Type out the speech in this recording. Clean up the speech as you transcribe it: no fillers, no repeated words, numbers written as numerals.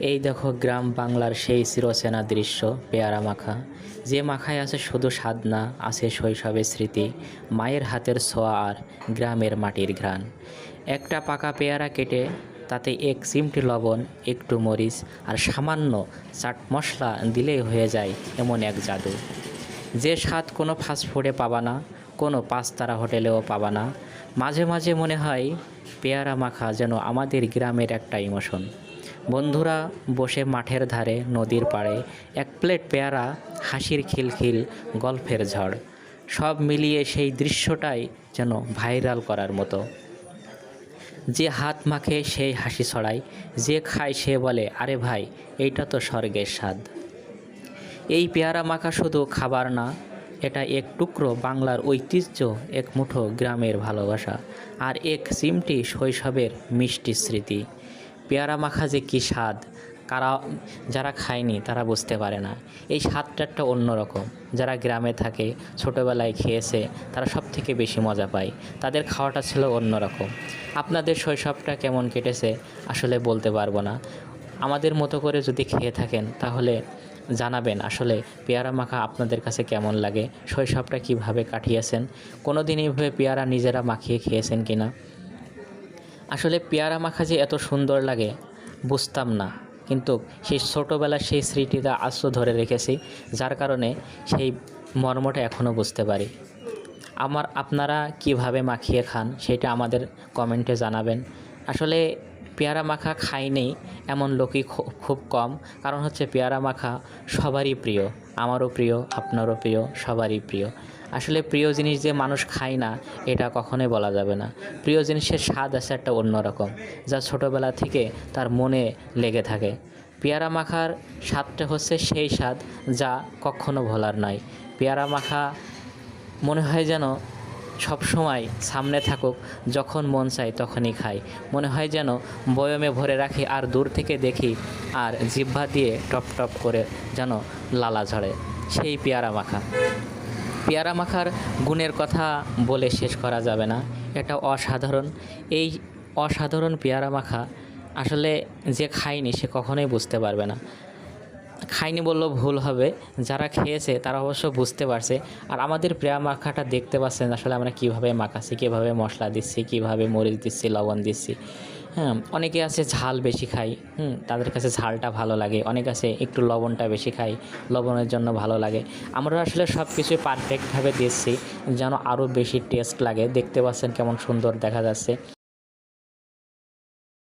এই দেখো গ্রাম বাংলার সেই চিরচেনা দৃশ্য, পেয়ারা মাখা। যে মাখায় আছে শুধু স্বাদ না, আছে শৈশবের স্মৃতি, মায়ের হাতের ছোঁয়া আর গ্রামের মাটির ঘ্রাণ। একটা পাকা পেয়ারা কেটে তাতে এক চিমটি লবণ, একটু মরিচ আর সামান্য চাট মশলা দিলেই হয়ে যায় এমন এক জাদু। যে স্বাদ কোনো ফাস্টফুডে পাবা না, কোনো পাঁচতারা হোটেলেও পাবা না। মাঝে মাঝে মনে হয় পেয়ারা মাখা যেন আমাদের গ্রামের একটা ইমোশন। বন্ধুরা বসে মাঠের ধারে, নদীর পাড়ে, এক প্লেট পেয়ারা, হাসির খিলখিল, গল্পের ঝড়, সব মিলিয়ে সেই দৃশ্যটাই যেন ভাইরাল করার মতো। যে হাত মাখে সেই হাসি ছড়ায়, যে খায় সে বলে, আরে ভাই, এইটা তো স্বর্গের স্বাদ। এই পেয়ারা মাখা শুধু খাবার না, এটা এক টুকরো বাংলার ঐতিহ্য, এক মুঠো গ্রামের ভালোবাসা, আর এক চিমটি শৈশবের মিষ্টি স্মৃতি। পেয়ারা মাখা যে কী স্বাদ, যারা খায়নি তারা বুঝতে পারে না। এই স্বাদটা একটা অন্যরকম। যারা গ্রামে থাকে, ছোটোবেলায় খেয়েছে, তারা সব থেকে বেশি মজা পায়। তাদের খাওয়াটা ছিল অন্যরকম। আপনাদের শৈশবটা কেমন কেটেছে আসলে বলতে পারবো না। আমাদের মতো করে যদি খেয়ে থাকেন তাহলে জানাবেন আসলে পেয়ারা মাখা আপনাদের কাছে কেমন লাগে, শৈশবটা কিভাবে কাটিয়েছেন, কোনো দিন এইভাবে পেয়ারা নিজেরা মাখিয়ে খেয়েছেন কিনা। আসলে পেয়ারা মাখা যে এত সুন্দর লাগে বুঝতাম না, কিন্তু সেই ছোটোবেলার সেই স্মৃতিটা আজও ধরে রেখেছি, যার কারণে সেই মর্মটা এখনও বুঝতে পারি। আপনারা কিভাবে মাখিয়ে খান সেটা আমাদের কমেন্টে জানাবেন। আসলে পেয়ারা মাখা খাইনি এমন লোকই খুব কম, কারণ হচ্ছে পেয়ারা মাখা সবারই প্রিয়, আমারও প্রিয়, আপনারও প্রিয়, সবারই প্রিয়। আসলে প্রিয় জিনিস যে মানুষ খায় না এটা কখনোই বলা যাবে না। প্রিয় জিনিসের স্বাদ আছে একটা অন্যরকম, যা ছোটোবেলা থেকে তার মনে লেগে থাকে। পেয়ারা মাখার স্বাদটা হচ্ছে সেই স্বাদ যা কখনো ভোলার নয়। পেয়ারা মাখা মনে হয় যেন সব সময় সামনে থাকুক, যখন মন চায় তখনই খাই। মনে হয় যেন বয়মে ভরে রাখি আর দূর থেকে দেখি, আর জিহ্বা দিয়ে টপ টপ করে যেন লালা ঝরে। সেই পেয়ারা মাখা, পেয়ারা মাখার গুণের কথা বলে শেষ করা যাবে না। এটা অসাধারণ। এই অসাধারণ পেয়ারা মাখা আসলে যে খায়নি সে কখনোই বুঝতে পারবে না। খায়নি বললেও ভুল হবে, যারা খেয়েছে তারা অবশ্য বুঝতে পারছে। আর আমাদের পেয়ারা মাখাটা দেখতে পাচ্ছেন আসলে আমরা কীভাবে মাখাচ্ছি, কীভাবে মশলা দিচ্ছি, কীভাবে মরিচ দিচ্ছি, লবণ দিচ্ছি। হ্যাঁ, অনেকে আছে ঝাল বেশি খায়, তাদের কাছে ঝালটা ভালো লাগে। অনেক আছে একটু লবণটা বেশি খায়, লবণের জন্য ভালো লাগে। আমরা আসলে সব কিছুই পারফেক্টভাবে দিচ্ছি যেন আরও বেশি টেস্ট লাগে। দেখতে পাচ্ছেন কেমন সুন্দর দেখা যাচ্ছে।